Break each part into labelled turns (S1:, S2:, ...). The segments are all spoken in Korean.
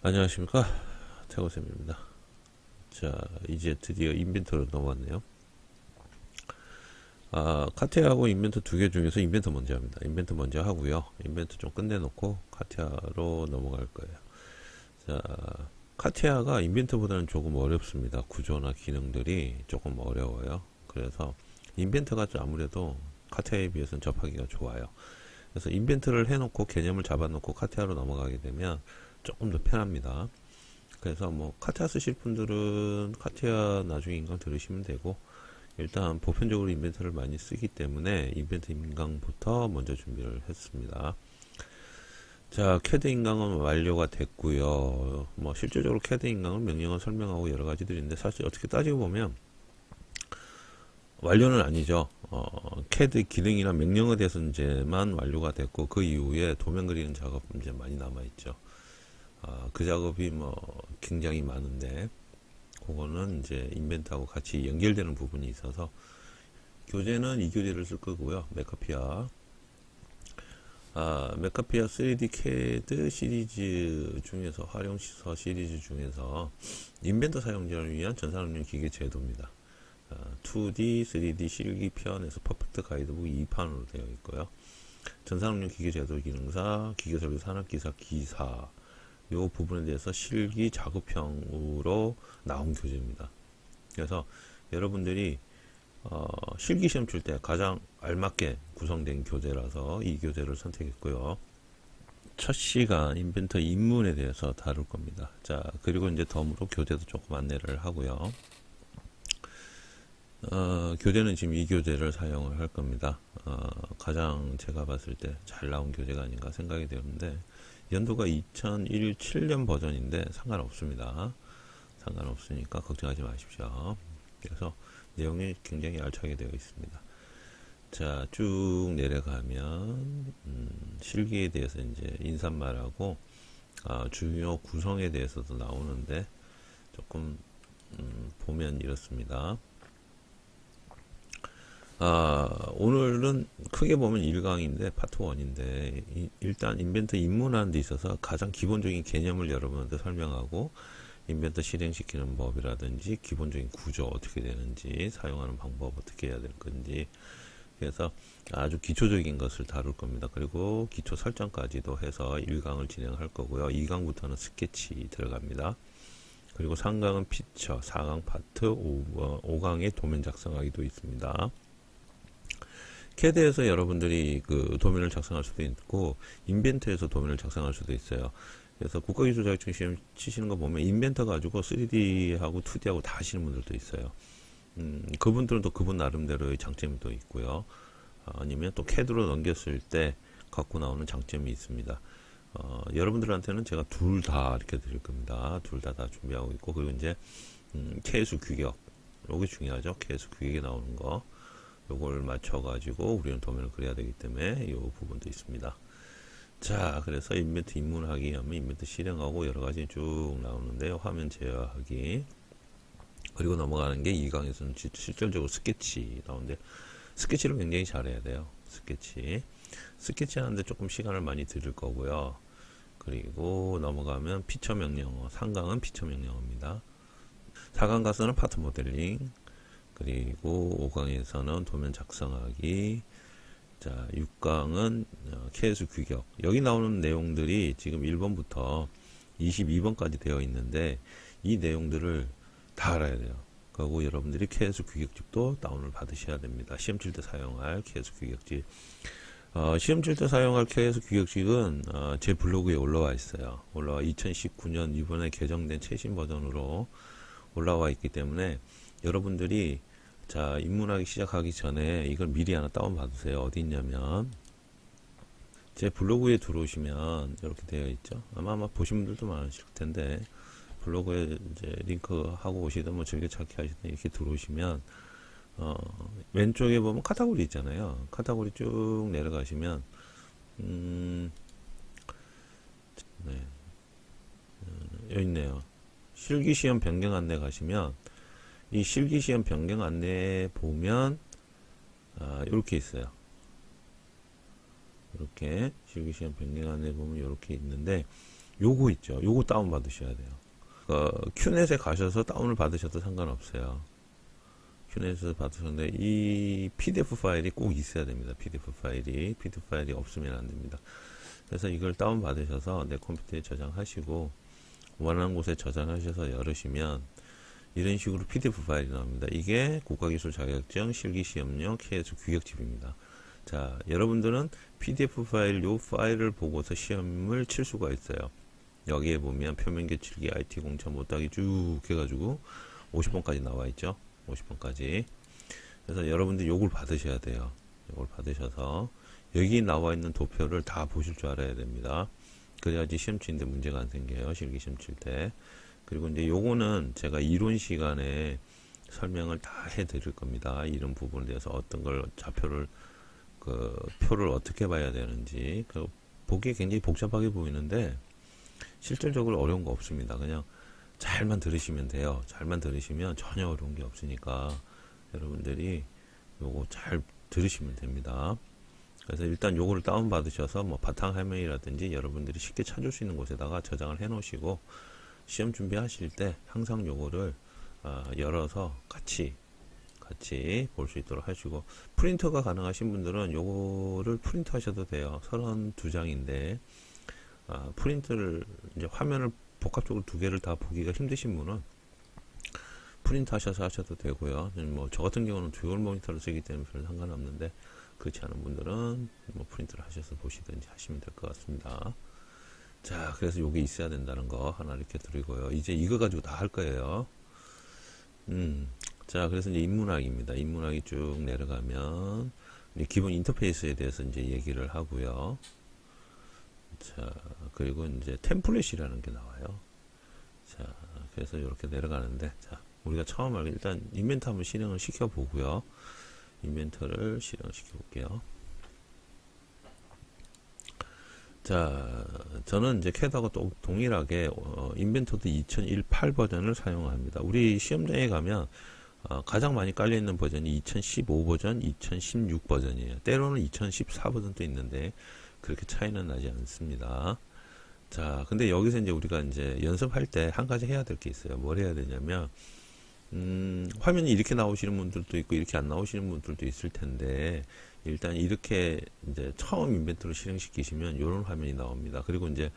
S1: 안녕하십니까, 태고쌤입니다. 자, 이제 드디어 인벤터로 넘어왔네요. 카티아하고 인벤터 두 개 중에서 인벤터 먼저 합니다. 인벤터 먼저 하고요. 인벤터 좀 끝내놓고 카티아로 넘어갈 거예요. 자, 카티아가 인벤터보다는 조금 어렵습니다. 구조나 기능들이 조금 어려워요. 그래서 인벤터가 좀 아무래도 카티아에 비해서는 접하기가 좋아요. 그래서 인벤터를 해놓고 개념을 잡아놓고 카티아로 넘어가게 되면 조금 더 편합니다. 그래서 뭐 카티아 쓰실 분들은 카티아 나중에 인강 들으시면 되고, 일단 보편적으로 인벤트를 많이 쓰기 때문에 인벤트 인강부터 먼저 준비를 했습니다. 자, 캐드 인강은 완료가 됐고요. 뭐 실질적으로 캐드 인강은 명령어 설명하고 여러 가지들이 있는데, 사실 어떻게 따지고 보면 완료는 아니죠. 캐드 기능이나 명령어에 대해서 이제만 완료가 됐고, 그 이후에 도면 그리는 작업 이제 많이 남아 있죠. 그 작업이 뭐 굉장히 많은데, 그거는 이제 인벤트하고 같이 연결되는 부분이 있어서, 교재는 이 교재를 쓸 거고요. 메카피아. 메카피아 3D CAD 시리즈 중에서, 활용시서 시리즈 중에서 인벤터 사용자를 위한 전산응용 기계 제도입니다. 2D, 3D 실기편에서 퍼펙트 가이드북 2판으로 되어 있고요. 전산응용 기계 제도 기능사, 기계설계 산업기사 기사, 요 부분에 대해서 실기 작업형으로 나온 교재입니다. 그래서 여러분들이 실기 시험 칠 때 가장 알맞게 구성된 교재라서 이 교재를 선택했고요. 첫 시간 인벤터 입문에 대해서 다룰 겁니다. 자, 그리고 이제 덤으로 교재도 조금 안내를 하고요. 교재는 지금 이 교재를 사용을 할 겁니다. 가장 제가 봤을 때 잘 나온 교재가 아닌가 생각이 되는데, 연도가 2017년 버전인데 상관없습니다. 상관없으니까 걱정하지 마십시오. 그래서 내용이 굉장히 알차게 되어 있습니다. 자, 쭉 내려가면 실기에 대해서 이제 인사말하고 중요 구성에 대해서도 나오는데, 조금 보면 이렇습니다. 오늘은 크게 보면 1강인데 파트 1인데, 일단 인벤터 입문하는 데 있어서 가장 기본적인 개념을 여러분한테 설명하고, 인벤터 실행시키는 법이라든지 기본적인 구조 어떻게 되는지, 사용하는 방법 어떻게 해야 될 건지, 그래서 아주 기초적인 것을 다룰 겁니다. 그리고 기초 설정까지도 해서 1강을 진행할 거고요. 2강부터는 스케치 들어갑니다. 그리고 3강은 피처, 4강 파트, 5강의 도면 작성하기도 있습니다. 캐드에서 여러분들이 그 도면을 작성할 수도 있고, 인벤터에서 도면을 작성할 수도 있어요. 그래서 국가기술 자격증 시험 치시는 거 보면 인벤터 가지고 3D하고 2D하고 다 하시는 분들도 있어요. 그분들은 또 그분 나름대로의 장점이 또 있고요. 아니면 또 캐드로 넘겼을 때 갖고 나오는 장점이 있습니다. 여러분들한테는 제가 둘 다 이렇게 드릴 겁니다. 둘 다 준비하고 있고, 그리고 이제 K수 규격, 요게 중요하죠. K수 규격이 나오는 거, 요걸 맞춰가지고 우리는 도면을 그려야 되기 때문에 요 부분도 있습니다. 자, 그래서 인벤트 입문하기 하면 인벤트 실행하고 여러 가지 쭉 나오는데요. 화면 제어하기. 그리고 넘어가는 게 2강에서는 실질적으로 스케치 나오는데, 스케치를 굉장히 잘해야 돼요. 스케치 하는데 조금 시간을 많이 들일 거고요. 그리고 넘어가면 피처 명령어, 3강은 피처 명령어입니다. 4강 가서는 파트 모델링, 그리고 5강에서는 도면 작성하기, 자, 6강은 KS 규격. 여기 나오는 내용들이 지금 1번부터 22번까지 되어 있는데, 이 내용들을 다 알아야 돼요. 그리고 여러분들이 KS 규격집도 다운을 받으셔야 됩니다. 시험 칠 때 사용할 KS 규격집. 시험 칠 때 사용할 KS 규격집은 제 블로그에 올라와 있어요. 2019년 이번에 개정된 최신 버전으로 올라와 있기 때문에, 여러분들이 자, 입문하기 시작하기 전에 이걸 미리 하나 다운 받으세요. 어디 있냐면 제 블로그에 들어오시면 이렇게 되어 있죠. 아마 보신 분들도 많으실 텐데, 블로그에 이제 링크 하고 오시든 뭐 즐겨찾기 하시든 이렇게 들어오시면 왼쪽에 보면 카테고리 있잖아요. 카테고리 쭉 내려가시면 네, 여기 있네요. 실기시험 변경 안내 가시면, 이 실기시험 변경 안내에 보면 이렇게 있어요. 이렇게 실기시험 변경 안내 보면 이렇게 있는데, 요거 있죠. 요거 다운 받으셔야 돼요. 큐넷에 가셔서 다운을 받으셔도 상관없어요. 큐넷에서 받으셨는데 이 PDF 파일이 꼭 있어야 됩니다. PDF 파일이 없으면 안 됩니다. 그래서 이걸 다운 받으셔서 내 컴퓨터에 저장하시고 원하는 곳에 저장하셔서 열으시면 이런 식으로 PDF 파일이 나옵니다. 이게 국가기술 자격증 실기시험용 KS 규격집입니다. 자, 여러분들은 PDF 파일, 요 파일을 보고서 시험을 칠 수가 있어요. 여기에 보면 표면계칠기, IT 공차 못하기 쭉 해가지고 50번까지 나와 있죠. 50번까지. 그래서 여러분들 요걸 받으셔야 돼요. 요걸 받으셔서 여기 나와 있는 도표를 다 보실 줄 알아야 됩니다. 그래야지 시험 치는데 문제가 안 생겨요. 실기시험 칠 때. 그리고 이제 요거는 제가 이론 시간에 설명을 다 해드릴 겁니다. 이런 부분에 대해서 어떤 걸 좌표를 표를 어떻게 봐야 되는지 보기에 굉장히 복잡하게 보이는데 실질적으로 어려운 거 없습니다. 그냥 잘만 들으시면 돼요. 잘만 들으시면 전혀 어려운 게 없으니까 여러분들이 요거 잘 들으시면 됩니다. 그래서 일단 요거를 다운 받으셔서 뭐 바탕화면이라든지 여러분들이 쉽게 찾을 수 있는 곳에다가 저장을 해 놓으시고 시험 준비하실 때 항상 요거를 열어서 같이 볼 수 있도록 하시고, 프린터가 가능하신 분들은 요거를 프린트 하셔도 돼요. 32장인데 프린트를 이제 화면을 복합적으로 두 개를 다 보기가 힘드신 분은 프린트 하셔서 하셔도 되고요. 뭐 저 같은 경우는 듀얼 모니터를 쓰기 때문에 별 상관없는데 그렇지 않은 분들은 뭐 프린트를 하셔서 보시든지 하시면 될 것 같습니다. 자, 그래서 요게 있어야 된다는 거 하나 이렇게 드리고요. 이제 이거 가지고 다 할 거예요. 자, 그래서 이제 인문학입니다. 인문학이 쭉 내려가면 기본 인터페이스에 대해서 이제 얘기를 하고요. 자, 그리고 이제 템플릿이라는 게 나와요. 자, 그래서 이렇게 내려가는데, 자, 우리가 처음 알게 일단 인벤터 한번 실행을 시켜 보고요. 인벤터를 실행시켜 볼게요. 자, 저는 이제 캐드하고 또 동일하게 인벤터도 2018 버전을 사용합니다. 우리 시험장에 가면 가장 많이 깔려있는 버전이 2015 버전, 2016 버전이에요. 때로는 2014 버전도 있는데 그렇게 차이는 나지 않습니다. 자, 근데 여기서 이제 우리가 이제 연습할 때 한 가지 해야 될 게 있어요. 뭘 해야 되냐면 화면이 이렇게 나오시는 분들도 있고 이렇게 안 나오시는 분들도 있을 텐데 일단 이렇게 이제 처음 인벤터를 실행시키시면 이런 화면이 나옵니다. 그리고 이제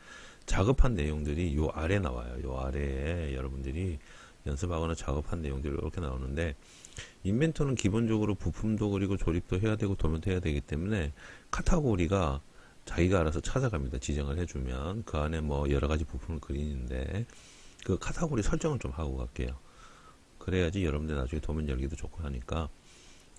S1: 작업한 내용들이 요 아래 나와요. 요 아래에 여러분들이 연습하거나 작업한 내용들이 이렇게 나오는데 인벤터는 기본적으로 부품도 그리고 조립도 해야 되고 도면도 해야 되기 때문에 카테고리가 자기가 알아서 찾아갑니다. 지정을 해주면 그 안에 뭐 여러 가지 부품을 그리는데 그 카테고리 설정을 좀 하고 갈게요. 그래야지 여러분들 나중에 도면 열기도 좋고 하니까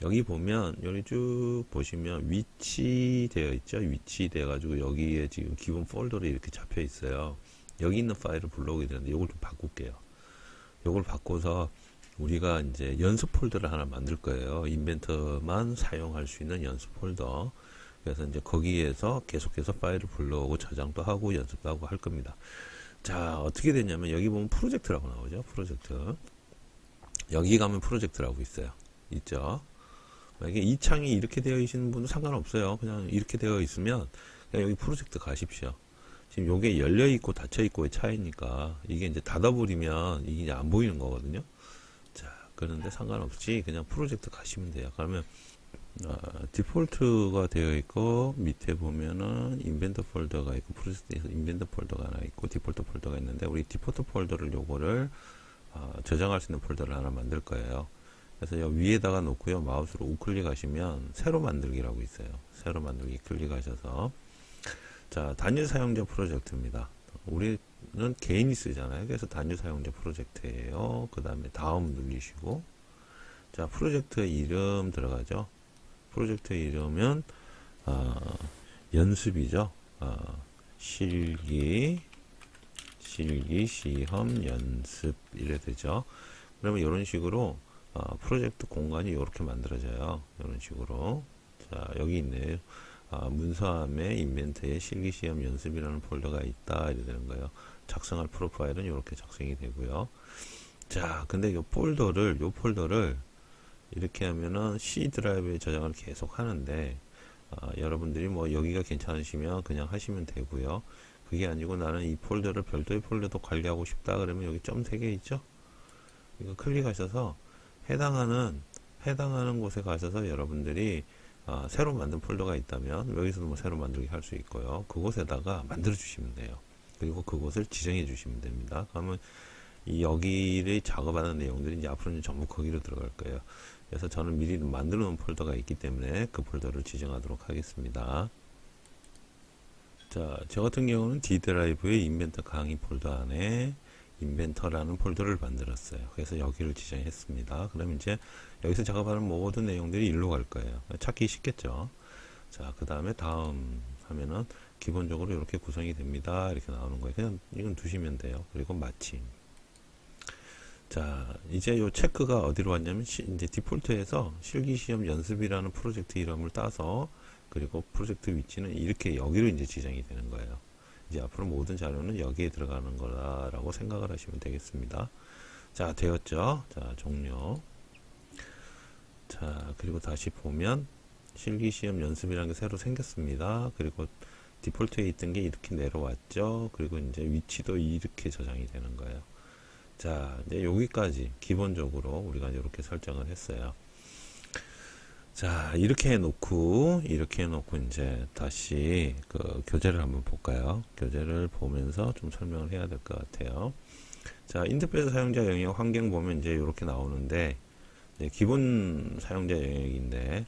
S1: 여기 보면 여기 쭉 보시면 위치되어 있죠. 위치돼 가지고 여기에 지금 기본 폴더로 이렇게 잡혀 있어요. 여기 있는 파일을 불러오게 되는데 이걸 좀 바꿀게요. 이걸 바꿔서 우리가 이제 연습 폴더를 하나 만들 거예요. 인벤터만 사용할 수 있는 연습 폴더. 그래서 이제 거기에서 계속해서 파일을 불러오고 저장도 하고 연습도 하고 할 겁니다. 자, 어떻게 되냐면 여기 보면 프로젝트라고 나오죠. 프로젝트. 여기 가면 프로젝트라고 있어요. 있죠. 만약에 이 창이 이렇게 되어 있는 분은 상관없어요. 그냥 이렇게 되어 있으면 그냥 여기 프로젝트 가십시오. 지금 요게 열려 있고 닫혀 있고의 차이니까 이게 이제 닫아버리면 이게 이제 안 보이는 거거든요. 자, 그런데 상관없이 그냥 프로젝트 가시면 돼요. 그러면 디폴트가 되어 있고 밑에 보면은 인벤터 폴더가 있고 프로젝트에서 인벤터 폴더가 하나 있고 디폴트 폴더가 있는데 우리 디폴트 폴더를 요거를 저장할 수 있는 폴더를 하나 만들 거예요. 그래서 여기 위에다가 놓고요. 마우스로 우클릭 하시면 새로 만들기라고 있어요. 새로 만들기 클릭하셔서 자, 단일 사용자 프로젝트입니다. 우리는 개인이 쓰잖아요. 그래서 단일 사용자 프로젝트예요. 그 다음에 다음 누르시고 자, 프로젝트 이름 들어가죠. 프로젝트 이름은 연습이죠. 실기 시험 연습 이래 되죠. 그러면 이런 식으로 프로젝트 공간이 이렇게 만들어져요. 이런 식으로. 자, 여기 있네요. 문서함에 인벤트에 실기시험 연습이라는 폴더가 있다. 이래 되는 거예요. 작성할 프로파일은 이렇게 작성이 되고요. 자, 근데 요 폴더를 이렇게 하면은 C 드라이브에 저장을 계속 하는데 여러분들이 뭐 여기가 괜찮으시면 그냥 하시면 되고요. 그게 아니고 나는 이 폴더를 별도의 폴더도 관리하고 싶다 그러면 여기 점 3개 있죠? 이거 클릭하셔서 해당하는 곳에 가셔서 여러분들이 새로 만든 폴더가 있다면 여기서도 뭐 새로 만들기 할 수 있고요. 그곳에다가 만들어 주시면 돼요. 그리고 그곳을 지정해 주시면 됩니다. 그러면 이 여기를 작업하는 내용들이 이제 앞으로는 전부 거기로 들어갈 거예요. 그래서 저는 미리 만들어 놓은 폴더가 있기 때문에 그 폴더를 지정하도록 하겠습니다. 자, 저 같은 경우는 D 드라이브의 인벤터 강의 폴더 안에 인벤터라는 폴더를 만들었어요. 그래서 여기를 지정했습니다. 그럼 이제 여기서 작업하는 모든 내용들이 일로 갈 거예요. 찾기 쉽겠죠. 자, 그 다음에 다음 하면은 기본적으로 이렇게 구성이 됩니다. 이렇게 나오는 거예요. 그냥 이건 두시면 돼요. 그리고 마침. 자, 이제 요 체크가 어디로 왔냐면 이제 디폴트에서 실기시험 연습이라는 프로젝트 이름을 따서 그리고 프로젝트 위치는 이렇게 여기로 이제 지정이 되는 거예요. 이제 앞으로 모든 자료는 여기에 들어가는 거라고 생각을 하시면 되겠습니다. 자, 되었죠? 자, 종료. 자, 그리고 다시 보면 실기시험 연습이라는 게 새로 생겼습니다. 그리고 디폴트에 있던 게 이렇게 내려왔죠. 그리고 이제 위치도 이렇게 저장이 되는 거예요. 자, 이제 여기까지 기본적으로 우리가 이렇게 설정을 했어요. 자, 이렇게 해놓고 이제 다시 그 교재를 한번 볼까요? 교재를 보면서 좀 설명을 해야 될 것 같아요. 자, 인터페이스 사용자 영역 환경 보면 이제 이렇게 나오는데 기본 사용자 영역인데,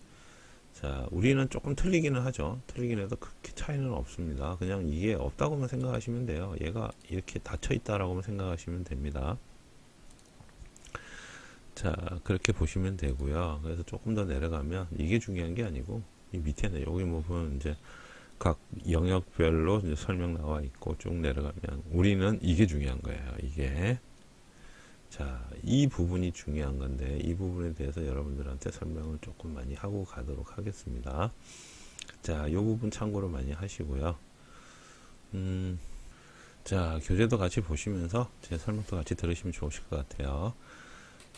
S1: 자, 우리는 조금 틀리기는 하죠. 틀리긴 해도 그렇게 차이는 없습니다. 그냥 이게 없다고만 생각하시면 돼요. 얘가 이렇게 닫혀 있다라고만 생각하시면 됩니다. 자, 그렇게 보시면 되고요. 그래서 조금 더 내려가면 이게 중요한 게 아니고 이 밑에는 여기 보면 이제 각 영역별로 이제 설명 나와 있고 쭉 내려가면 우리는 이게 중요한 거예요. 이게. 자, 이 부분이 중요한 건데 이 부분에 대해서 여러분들한테 설명을 조금 많이 하고 가도록 하겠습니다. 자, 이 부분 참고로 많이 하시고요. 자, 교재도 같이 보시면서 제 설명도 같이 들으시면 좋으실 것 같아요.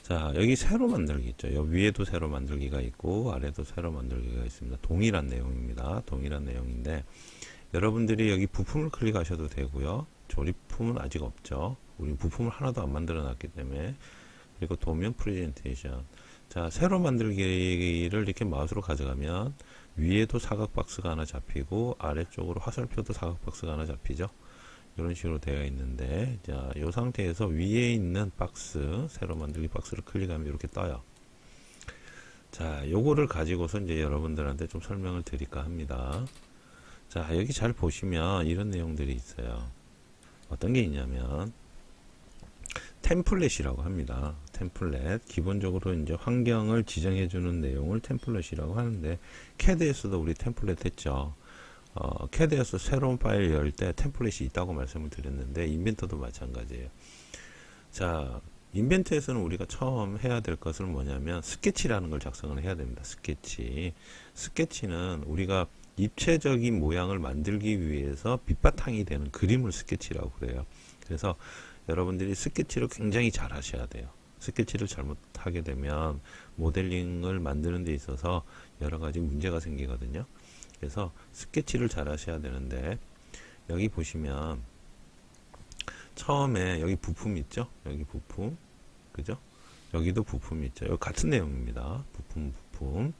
S1: 자, 여기 새로 만들기 있죠. 여기 위에도 새로 만들기가 있고 아래도 새로 만들기가 있습니다. 동일한 내용입니다. 동일한 내용인데 여러분들이 여기 부품을 클릭하셔도 되고요. 조립품은 아직 없죠. 우리 부품을 하나도 안 만들어 놨기 때문에. 그리고 도면 프레젠테이션. 자, 새로 만들기를 이렇게 마우스로 가져가면 위에도 사각 박스가 하나 잡히고 아래쪽으로 화살표도 사각 박스가 하나 잡히죠. 이런 식으로 되어 있는데, 자, 이 상태에서 위에 있는 박스, 새로 만들기 박스를 클릭하면 이렇게 떠요. 자, 요거를 가지고서 이제 여러분들한테 좀 설명을 드릴까 합니다. 자, 여기 잘 보시면 이런 내용들이 있어요. 어떤 게 있냐면, 템플릿이라고 합니다. 템플릿. 기본적으로 이제 환경을 지정해주는 내용을 템플릿이라고 하는데, CAD에서도 우리 템플릿 했죠. CAD에서 새로운 파일 열 때 템플릿이 있다고 말씀을 드렸는데 인벤터도 마찬가지예요. 자, 인벤터에서는 우리가 처음 해야 될 것은 뭐냐면 스케치라는 걸 작성을 해야 됩니다. 스케치는 우리가 입체적인 모양을 만들기 위해서 밑바탕이 되는 그림을 스케치라고 그래요. 그래서 여러분들이 스케치를 굉장히 잘 하셔야 돼요. 스케치를 잘못하게 되면 모델링을 만드는 데 있어서 여러 가지 문제가 생기거든요. 그래서 스케치를 잘 하셔야 되는데 여기 보시면 처음에 여기 부품 있죠? 여기 부품, 그죠? 여기도 부품이 있죠. 여기 같은 내용입니다. 부품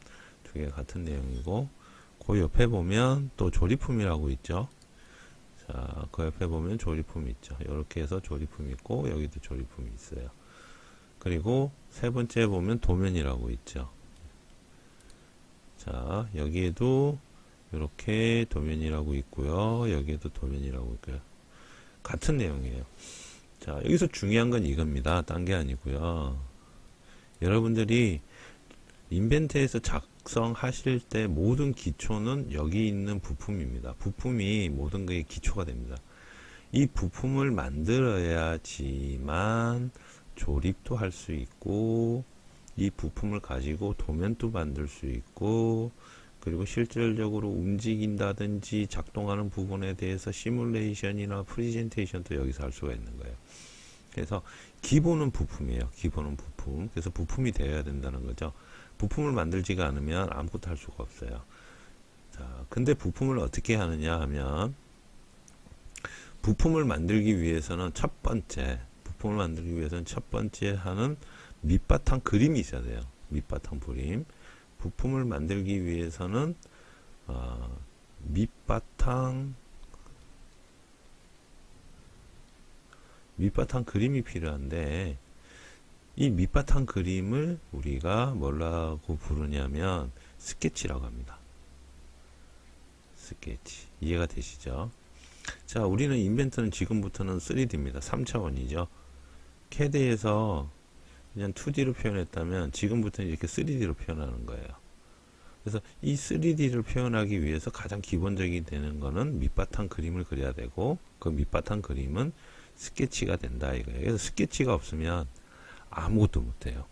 S1: 두 개 같은 내용이고 그 옆에 보면 또 조립품이라고 있죠. 자, 그 옆에 보면 조립품이 있죠. 이렇게 해서 조립품이 있고 여기도 조립품이 있어요. 그리고 세 번째 보면 도면이라고 있죠. 자, 여기에도 이렇게 도면이라고 있고요. 여기에도 도면이라고 있고요. 같은 내용이에요. 자, 여기서 중요한 건 이겁니다. 딴 게 아니고요. 여러분들이 인벤트에서 작성하실 때 모든 기초는 여기 있는 부품입니다. 부품이 모든 것의 기초가 됩니다. 이 부품을 만들어야지만 조립도 할 수 있고 이 부품을 가지고 도면도 만들 수 있고 그리고 실질적으로 움직인다든지 작동하는 부분에 대해서 시뮬레이션이나 프레젠테이션도 여기서 할 수가 있는 거예요. 그래서 기본은 부품이에요. 기본은 부품. 그래서 부품이 되어야 된다는 거죠. 부품을 만들지가 않으면 아무것도 할 수가 없어요. 자, 근데 부품을 어떻게 하느냐 하면 부품을 만들기 위해서는 첫 번째 하는 밑바탕 그림이 있어야 돼요. 밑바탕 그림. 부품을 만들기 위해서는 밑바탕 그림이 필요한데, 이 밑바탕 그림을 우리가 뭐라고 부르냐면 스케치라고 합니다. 스케치. 이해가 되시죠? 자, 우리는 인벤터는 지금부터는 3D입니다. 3차원이죠. CAD에서 그냥 2D로 표현했다면 지금부터는 이렇게 3D로 표현하는 거예요. 그래서 이 3D를 표현하기 위해서 가장 기본적이 되는 거는 밑바탕 그림을 그려야 되고, 그 밑바탕 그림은 스케치가 된다 이거예요. 그래서 스케치가 없으면 아무것도 못해요.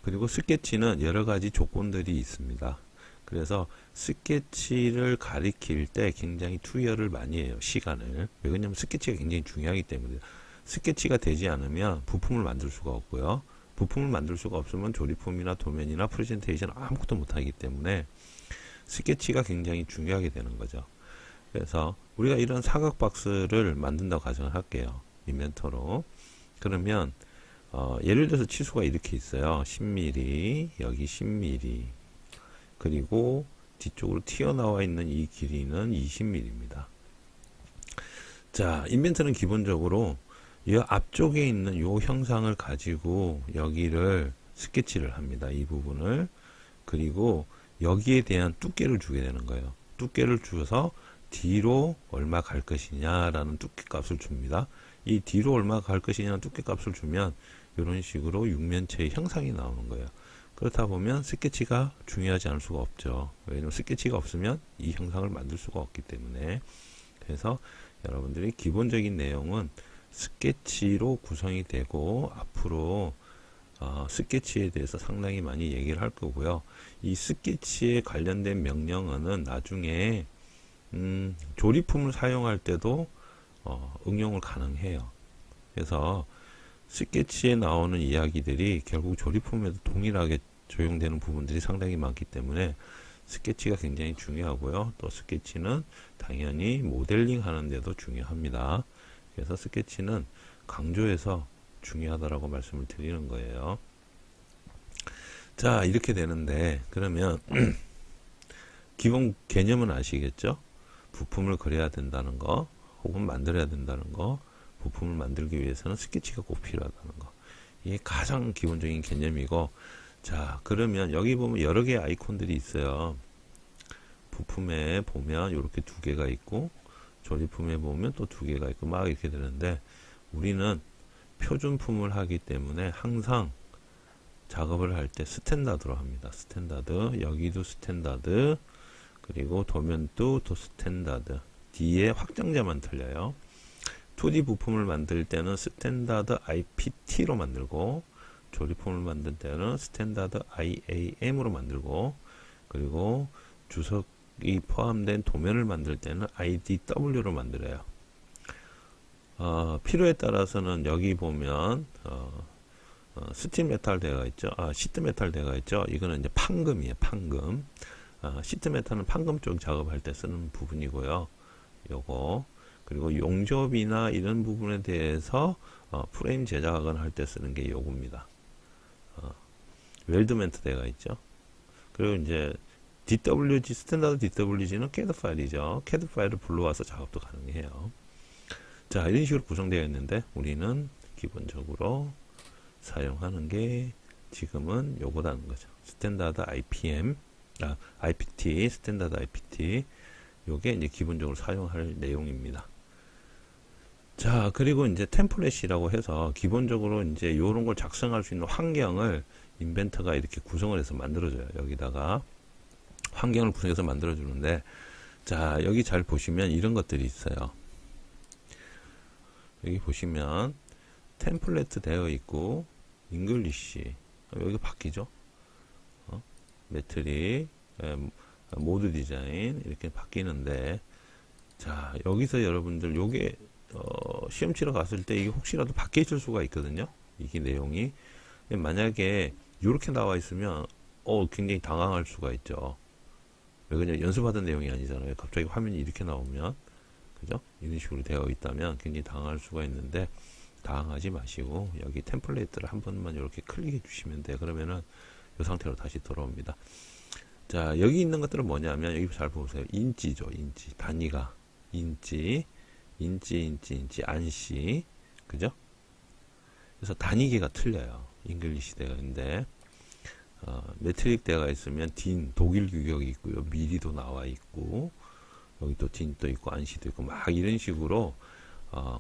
S1: 그리고 스케치는 여러 가지 조건들이 있습니다. 그래서 스케치를 가리킬 때 굉장히 투여를 많이 해요. 시간을. 왜냐하면 스케치가 굉장히 중요하기 때문에. 스케치가 되지 않으면 부품을 만들 수가 없고요. 부품을 만들 수가 없으면 조립품이나 도면이나 프레젠테이션 아무것도 못하기 때문에 스케치가 굉장히 중요하게 되는 거죠. 그래서 우리가 이런 사각 박스를 만든다고 가정을 할게요. 인벤터로. 그러면 예를 들어서 치수가 이렇게 있어요. 10mm, 여기 10mm, 그리고 뒤쪽으로 튀어나와 있는 이 길이는 20mm입니다. 자, 인벤터는 기본적으로 이 앞쪽에 있는 이 형상을 가지고 여기를 스케치를 합니다. 이 부분을. 그리고 여기에 대한 두께를 주게 되는 거예요. 두께를 주어서 뒤로 얼마 갈 것이냐라는 두께 값을 줍니다. 이 뒤로 얼마 갈 것이냐는 두께 값을 주면 이런 식으로 육면체의 형상이 나오는 거예요. 그렇다 보면 스케치가 중요하지 않을 수가 없죠. 왜냐하면 스케치가 없으면 이 형상을 만들 수가 없기 때문에. 그래서 여러분들이 기본적인 내용은 스케치로 구성이 되고, 앞으로 스케치에 대해서 상당히 많이 얘기를 할 거고요. 이 스케치에 관련된 명령어는 나중에 조립품을 사용할 때도 응용을 가능해요. 그래서 스케치에 나오는 이야기들이 결국 조립품에도 동일하게 적용되는 부분들이 상당히 많기 때문에 스케치가 굉장히 중요하고요. 또 스케치는 당연히 모델링 하는데도 중요합니다. 그래서 스케치는 강조해서 중요하다라고 말씀을 드리는 거예요. 자, 이렇게 되는데, 그러면 기본 개념은 아시겠죠? 부품을 그려야 된다는 거, 혹은 만들어야 된다는 거, 부품을 만들기 위해서는 스케치가 꼭 필요하다는 거. 이게 가장 기본적인 개념이고, 자, 그러면 여기 보면 여러 개의 아이콘들이 있어요. 부품에 보면 이렇게 두 개가 있고, 조립품에 보면 또 두 개가 있고, 막 이렇게 되는데, 우리는 표준품을 하기 때문에 항상 작업을 할 때 스탠다드로 합니다. 스탠다드, 여기도 스탠다드, 그리고 도면도 또 스탠다드. 뒤에 확장자만 틀려요. 2D 부품을 만들 때는 스탠다드 IPT로 만들고, 조립품을 만들 때는 스탠다드 IAM으로 만들고, 그리고 주석이 포함된 도면을 만들 때는 IDW로 만들어요. 필요에 따라서는 여기 보면 스팀 메탈 대가 있죠. 시트 메탈 대가 있죠. 이거는 이제 판금이에요. 판금. 시트 메탈은 판금 쪽 작업할 때 쓰는 부분이고요. 요거. 그리고 용접이나 이런 부분에 대해서 프레임 제작을 할 때 쓰는 게 요겁니다. 웰드멘트 대가 있죠. 그리고 이제 DWG, 스탠다드 DWG는 CAD 파일이죠. CAD 파일을 불러와서 작업도 가능해요. 자, 이런 식으로 구성되어 있는데 우리는 기본적으로 사용하는 게 지금은 요거라는 거죠. 스탠다드 IPM, IPT, 스탠다드 IPT. 요게 이제 기본적으로 사용할 내용입니다. 자, 그리고 이제 템플릿이라고 해서 기본적으로 이제 요런 걸 작성할 수 있는 환경을 인벤터가 이렇게 구성을 해서 만들어줘요. 여기다가 환경을 구성해서 만들어주는데, 자, 여기 잘 보시면 이런 것들이 있어요. 여기 보시면 템플릿 되어 있고, 잉글리시 여기 바뀌죠. 매트릭, 모드 디자인 이렇게 바뀌는데, 자, 여기서 여러분들 요게 시험 치러 갔을 때 이게 혹시라도 바뀌어 있을 수가 있거든요. 이게 내용이 만약에 이렇게 나와 있으면 굉장히 당황할 수가 있죠. 왜 그냥 연습하던 내용이 아니잖아요. 갑자기 화면이 이렇게 나오면. 그죠? 이런 식으로 되어 있다면 굉장히 당황할 수가 있는데 당황하지 마시고 여기 템플레이트를 한 번만 이렇게 클릭해 주시면 돼요. 그러면은 이 상태로 다시 돌아옵니다. 자, 여기 있는 것들은 뭐냐면 여기 잘 보세요. 인치죠. 인치. 단위가 인치, 안시. 그죠? 그래서 단위계가 틀려요. 잉글리시 대가인데 메트릭 대가 있으면 딘 독일 규격이 있고요. 미리도 나와 있고 여기 또 딘도 있고 안시도 있고 막 이런 식으로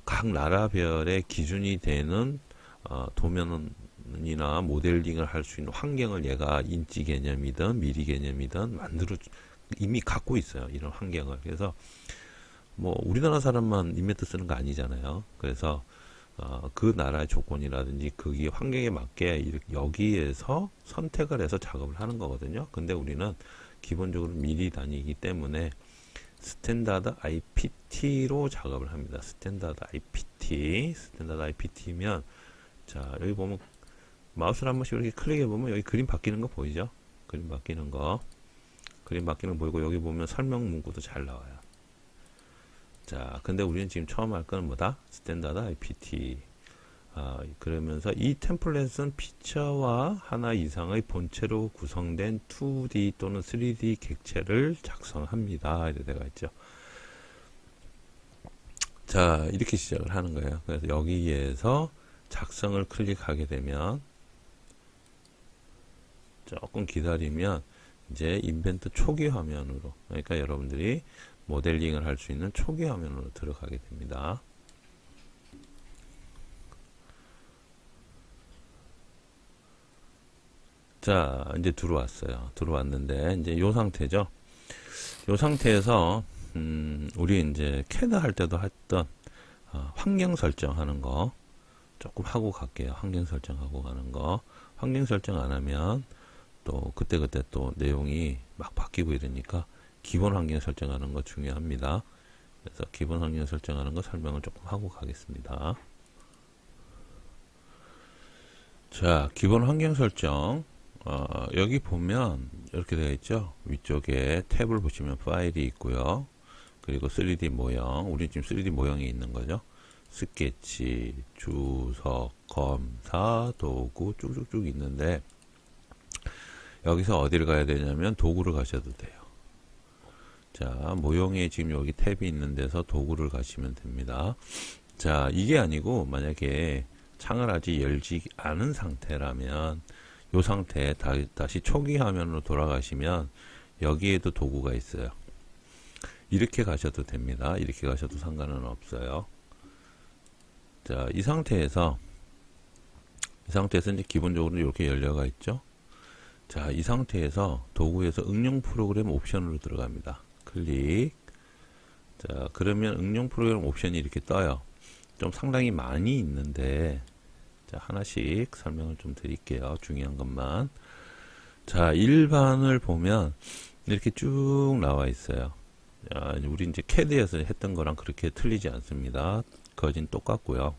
S1: 각 나라별의 기준이 되는 도면이나 모델링을 할 수 있는 환경을 얘가 인치 개념이든 미리 개념이든 이미 갖고 있어요. 이런 환경을. 그래서 뭐 우리나라 사람만 인벤트 쓰는 거 아니잖아요. 그래서 그 나라의 조건이라든지 거기 환경에 맞게 여기에서 선택을 해서 작업을 하는 거거든요. 근데 우리는 기본적으로 미리 단위이기 때문에 스탠다드 IPT로 작업을 합니다. 스탠다드 IPT면 자 여기 보면 마우스를 한 번씩 이렇게 클릭해 보면 여기 그림 바뀌는 거 보이죠? 그림 바뀌는 거 보이고 여기 보면 설명 문구도 잘 나와요. 자, 근데 우리는 지금 처음 할 거는 뭐다? 스탠다드 IPT. 그러면서 이 템플릿은 피처와 하나 이상의 본체로 구성된 2D 또는 3D 객체를 작성합니다. 이렇게 되어 있죠. 자, 이렇게 시작을 하는 거예요. 그래서 여기에서 작성을 클릭하게 되면 조금 기다리면 이제 인벤트 초기 화면으로, 그러니까 여러분들이 모델링을 할 수 있는 초기 화면으로 들어가게 됩니다. 자, 이제 들어왔는데 이제 요 상태죠. 요 상태에서 우리 이제 캐드 할 때도 했던 환경 설정하는 거 조금 하고 갈게요. 환경 설정하고 가는 거. 환경 설정 안 하면 또 그때그때 또 내용이 막 바뀌고 이러니까 기본 환경 설정하는 거 중요합니다. 그래서 기본 환경 설정하는 거 설명을 조금 하고 가겠습니다. 자, 기본 환경 설정. 여기 보면 이렇게 되어 있죠. 위쪽에 탭을 보시면 파일이 있고요. 그리고 3D 모형. 우리 지금 3D 모형이 있는 거죠. 스케치, 주석, 검사, 도구 쭉쭉쭉 있는데 여기서 어디를 가야 되냐면 도구를 가셔도 돼요. 자, 모형에 지금 여기 탭이 있는 데서 도구를 가시면 됩니다. 자, 이게 아니고 만약에 창을 아직 열지 않은 상태라면 이 상태에 다시 초기 화면으로 돌아가시면 여기에도 도구가 있어요. 이렇게 가셔도 됩니다. 이렇게 가셔도 상관은 없어요. 자, 이 상태에서 이제 기본적으로 이렇게 열려가 있죠. 자, 이 상태에서 도구에서 응용 프로그램 옵션으로 들어갑니다. 클릭. 자, 그러면 응용 프로그램 옵션이 이렇게 떠요. 좀 상당히 많이 있는데 자, 하나씩 설명을 좀 드릴게요. 중요한 것만. 자, 일반을 보면 이렇게 쭉 나와 있어요. 자, 우리 이제 캐드에서 했던 거랑 그렇게 틀리지 않습니다. 거진 똑같고요.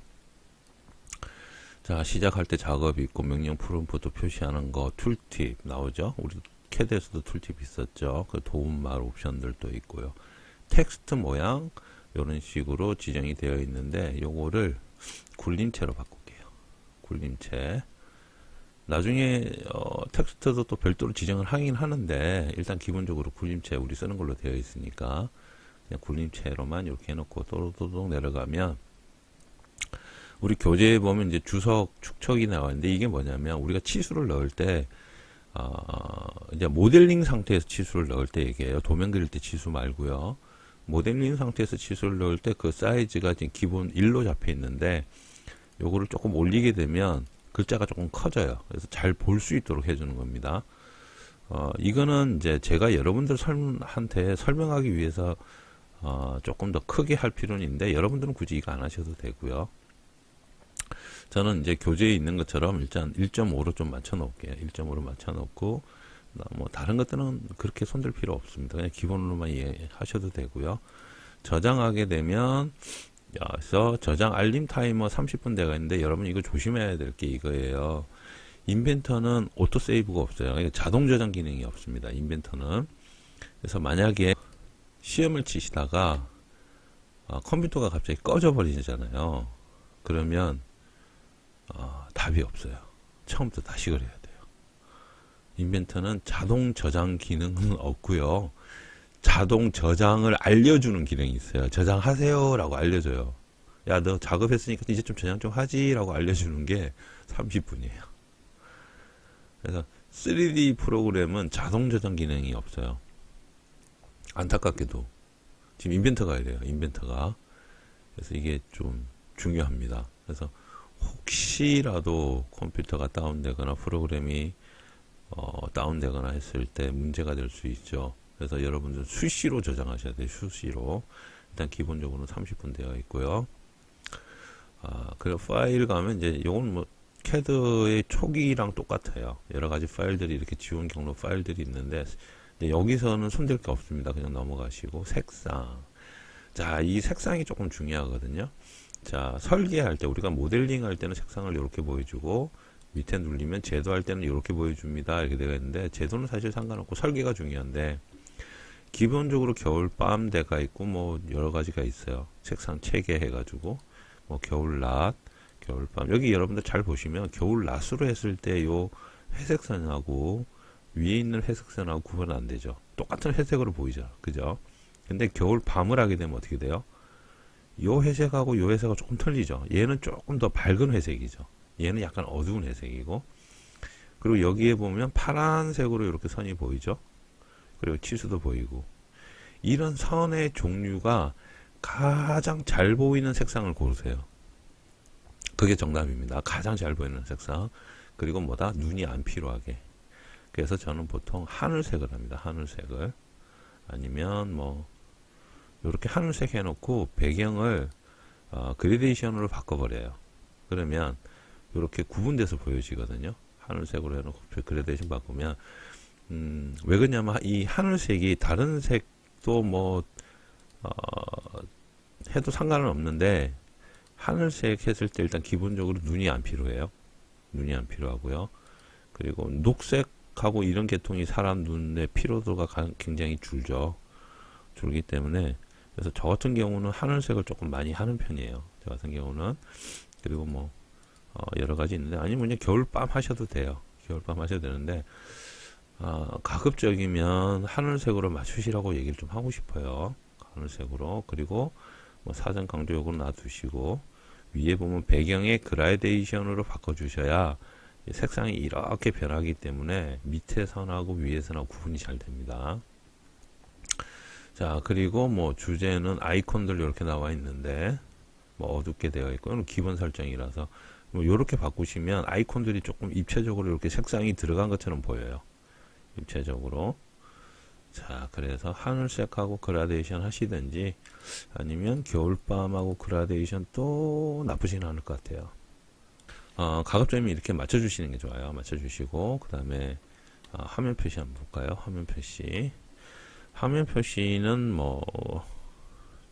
S1: 자, 시작할 때 작업이 있고 명령 프롬프트 표시하는 거 툴팁 나오죠. 우리 캐드에서도 툴팁 있었죠. 그 도움말 옵션들도 있고요. 텍스트 모양 이런 식으로 지정이 되어 있는데 요거를 굴림체로 바꿀게요. 굴림체. 나중에 텍스트도 또 별도로 지정을 하긴 하는데 일단 기본적으로 굴림체 우리 쓰는 걸로 되어 있으니까 그냥 굴림체로만 이렇게 해놓고 또또또 내려가면 우리 교재에 보면 이제 주석 축척이 나왔는데 이게 뭐냐면 우리가 치수를 넣을 때 이제 모델링 상태에서 치수를 넣을 때 얘기해요. 도면 그릴 때 치수 말고요. 모델링 상태에서 치수를 넣을 때 그 사이즈가 지금 기본 1로 잡혀 있는데 요거를 조금 올리게 되면 글자가 조금 커져요. 그래서 잘 볼 수 있도록 해주는 겁니다. 이거는 이제 제가 여러분들한테 설명하기 위해서 조금 더 크게 할 필요는 있는데 여러분들은 굳이 이거 안 하셔도 되고요. 저는 이제 교재에 있는 것처럼 일단 1.5로 좀 맞춰 놓을게요. 1.5로 맞춰 놓고 뭐 다른 것들은 그렇게 손댈 필요 없습니다. 그냥 기본으로만 이해하셔도 되고요. 저장하게 되면 그래서 저장 알림 타이머 30분 돼가 있는데 여러분 이거 조심해야 될 게 이거예요. 인벤터는 오토 세이브가 없어요. 그러니까 자동 저장 기능이 없습니다. 인벤터는. 그래서 만약에 시험을 치시다가 컴퓨터가 갑자기 꺼져 버리잖아요. 그러면 답이 없어요. 처음부터 다시 그래야 돼요. 인벤터는 자동 저장 기능은 없고요. 자동 저장을 알려주는 기능이 있어요. 저장하세요라고 알려줘요. 야, 너 작업했으니까 이제 좀 저장 좀 하지라고 알려주는 게 30분이에요. 그래서 3D 프로그램은 자동 저장 기능이 없어요. 안타깝게도 지금 인벤터가 이래요. 인벤터가. 그래서 이게 좀 중요합니다. 그래서 혹시라도 컴퓨터가 다운되거나 프로그램이 다운되거나 했을 때 문제가 될 수 있죠. 그래서 여러분들 수시로 저장하셔야 돼요. 수시로. 일단 기본적으로 30분 되어 있고요. 그리고 파일 가면 이제 요건 뭐 CAD의 초기랑 똑같아요. 여러 가지 파일들이 이렇게 지운 경로 파일들이 있는데 여기서는 손댈 게 없습니다. 그냥 넘어가시고 색상. 자, 이 색상이 조금 중요하거든요. 자, 설계할 때 우리가 모델링 할 때는 색상을 이렇게 보여주고 밑에 눌리면 제도할 때는 이렇게 보여줍니다. 이렇게 되어 있는데 제도는 사실 상관없고 설계가 중요한데 기본적으로 겨울밤 대가 있고 뭐 여러 가지가 있어요. 색상 체계 해가지고 뭐 겨울낮, 겨울밤 여기 여러분들 잘 보시면 겨울낮으로 했을 때 요 회색선하고 위에 있는 회색선하고 구분 안 되죠. 똑같은 회색으로 보이죠. 그죠? 근데 겨울밤을 하게 되면 어떻게 돼요? 요 회색하고 요 회색하고 조금 틀리죠. 얘는 조금 더 밝은 회색이죠. 얘는 약간 어두운 회색이고 그리고 여기에 보면 파란색으로 이렇게 선이 보이죠. 그리고 치수도 보이고 이런 선의 종류가 가장 잘 보이는 색상을 고르세요. 그게 정답입니다. 가장 잘 보이는 색상. 그리고 뭐다? 눈이 안 필요하게. 그래서 저는 보통 하늘색을 합니다. 하늘색을. 아니면 뭐 이렇게 하늘색 해놓고 배경을 그래데이션으로 바꿔버려요. 그러면 이렇게 구분돼서 보여지거든요. 하늘색으로 해놓고 그래데이션 바꾸면 왜 그러냐면 이 하늘색이 다른 색도 뭐 해도 상관은 없는데 하늘색 했을 때 일단 기본적으로 눈이 안 필요해요. 눈이 안 필요하고요. 그리고 녹색하고 이런 계통이 사람 눈의 피로도가 굉장히 줄기 때문에 그래서 저 같은 경우는 하늘색을 조금 많이 하는 편이에요. 저 같은 경우는. 그리고 뭐 여러 가지 있는데 아니면 그냥 겨울밤 하셔도 돼요. 겨울밤 하셔도 되는데 가급적이면 하늘색으로 맞추시라고 얘기를 좀 하고 싶어요. 하늘색으로. 그리고 뭐 사전 강조역으로 놔두시고 위에 보면 배경의 그라데이션으로 바꿔주셔야 색상이 이렇게 변하기 때문에 밑에 선하고 위에 선하고 구분이 잘 됩니다. 자, 그리고 뭐 주제는 아이콘들 이렇게 나와 있는데 뭐 어둡게 되어 있고 기본 설정이라서 뭐 이렇게 바꾸시면 아이콘들이 조금 입체적으로 이렇게 색상이 들어간 것처럼 보여요. 입체적으로. 자, 그래서 하늘색하고 그라데이션 하시든지 아니면 겨울밤하고 그라데이션 또 나쁘진 않을 것 같아요. 가급적이면 이렇게 맞춰주시는 게 좋아요. 맞춰주시고 그 다음에 화면 표시 한번 볼까요? 화면 표시. 화면 표시는 뭐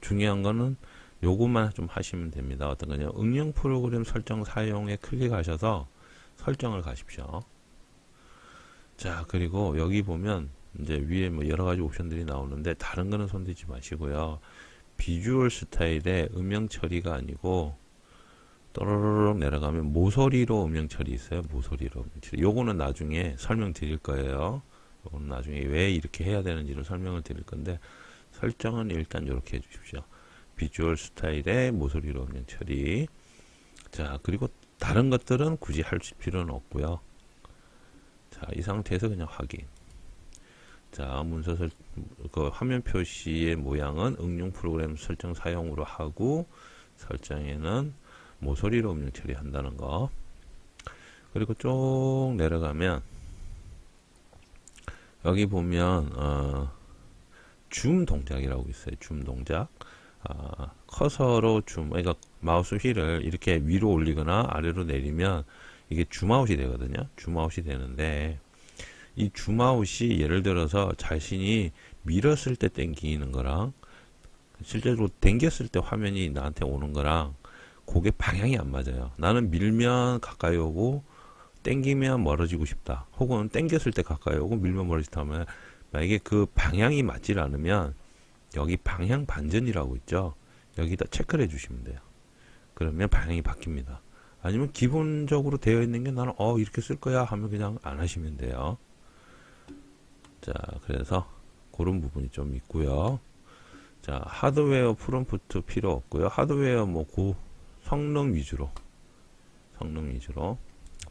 S1: 중요한 거는 요것만 좀 하시면 됩니다. 어떤 거냐? 응용 프로그램 설정 사용에 클릭하셔서 설정을 가십시오. 자, 그리고 여기 보면 이제 위에 뭐 여러 가지 옵션들이 나오는데 다른 거는 손대지 마시고요. 비주얼 스타일의 음영 처리가 아니고 또르르륵 내려가면 모서리로 음영 처리 있어요. 모서리로 음영 처리. 요거는 나중에 설명드릴 거예요. 요거는 나중에 왜 이렇게 해야 되는지를 설명을 드릴 건데 설정은 일단 이렇게 해주십시오. 비주얼 스타일의 모서리로 음영 처리. 자, 그리고 다른 것들은 굳이 할 필요는 없고요. 자, 이 상태에서 그냥 확인. 자, 그 화면 표시의 모양은 응용 프로그램 설정 사용으로 하고 설정에는 모서리로 음영 처리한다는 거. 그리고 쭉 내려가면 여기 보면 줌 동작이라고 있어요. 줌 동작. 커서로 줌, 그러니까 마우스 휠을 이렇게 위로 올리거나 아래로 내리면 이게 줌아웃이 되거든요. 줌아웃이 되는데 이 줌아웃이 예를 들어서 자신이 밀었을 때 당기는 거랑 실제로 당겼을 때 화면이 나한테 오는 거랑 그게 방향이 안 맞아요. 나는 밀면 가까이 오고 당기면 멀어지고 싶다. 혹은 당겼을 때 가까이 오고 밀면 멀어지다 하면 만약에 그 방향이 맞질 않으면 여기 방향 반전이라고 있죠. 여기다 체크를 해주시면 돼요. 그러면 방향이 바뀝니다. 아니면 기본적으로 되어 있는 게 나는 이렇게 쓸 거야 하면 그냥 안 하시면 돼요. 자, 그래서 그런 부분이 좀 있고요. 자, 하드웨어 프롬프트 필요 없고요. 하드웨어 성능 위주로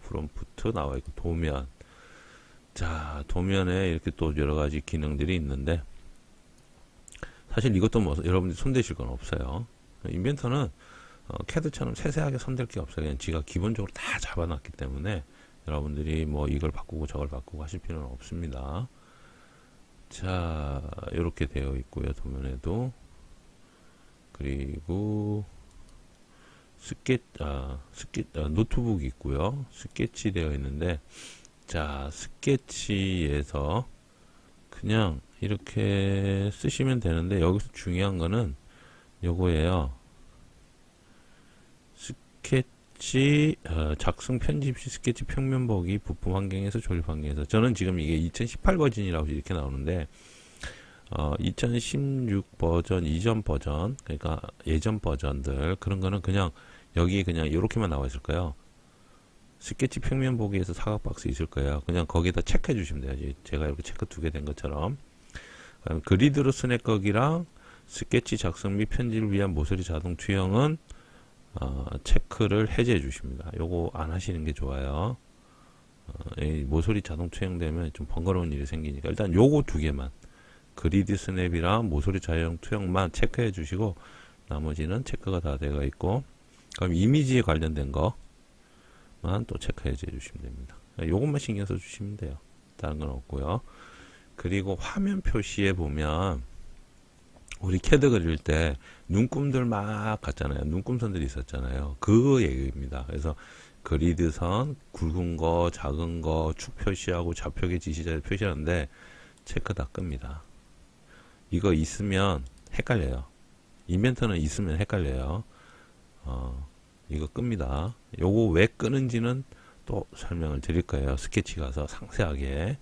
S1: 프롬프트 나와 있고, 도면. 자, 도면에 이렇게 또 여러 가지 기능들이 있는데, 사실 이것도 여러분들이 손대실 건 없어요. 인벤터는 캐드처럼 세세하게 손댈 게 없어요. 그냥 지가 기본적으로 다 잡아놨기 때문에 여러분들이 이걸 바꾸고 저걸 바꾸고 하실 필요는 없습니다. 자, 이렇게 되어 있고요. 도면에도. 그리고 노트북이 있고요. 스케치 되어 있는데, 자, 스케치에서 그냥 이렇게 쓰시면 되는데, 여기서 중요한 거는 요거예요. 스케치 작성 편집 시 스케치 평면 보기 부품 환경에서 조립 환경에서, 저는 지금 이게 2018 버전이라고 이렇게 나오는데 2016 버전 이전 버전, 그러니까 예전 버전들 그런 거는 그냥 여기 그냥 이렇게만 나와 있을 거예요. 스케치 평면 보기에서 사각 박스 있을 거예요. 그냥 거기다 체크해 주시면 돼요. 제가 이렇게 체크 2개 된 것처럼. 그리드로 스냅거기랑 스케치 작성 및 편집을 위한 모서리 자동 투영은 체크를 해제해 주십니다. 요거 안 하시는 게 좋아요. 이 모서리 자동 투영되면 좀 번거로운 일이 생기니까 일단 요거 2개만, 그리드 스냅이랑 모서리 자동 투영만 체크해 주시고, 나머지는 체크가 다 되어 있고, 그럼 이미지에 관련된 거만 또 체크해 주시면 됩니다. 요것만 신경 써 주시면 돼요. 다른 건 없고요. 그리고 화면 표시에 보면 우리 캐드 그릴 때 눈금들 막 갔잖아요. 눈금선들이 있었잖아요. 그 얘기입니다. 그래서 그리드선, 굵은 거, 작은 거, 축 표시하고 좌표계 지시자를 표시하는데 체크 다 끕니다. 이거 있으면 헷갈려요. 인벤터는 있으면 헷갈려요. 이거 끕니다. 요거 왜 끄는지는 또 설명을 드릴 거예요. 스케치 가서 상세하게.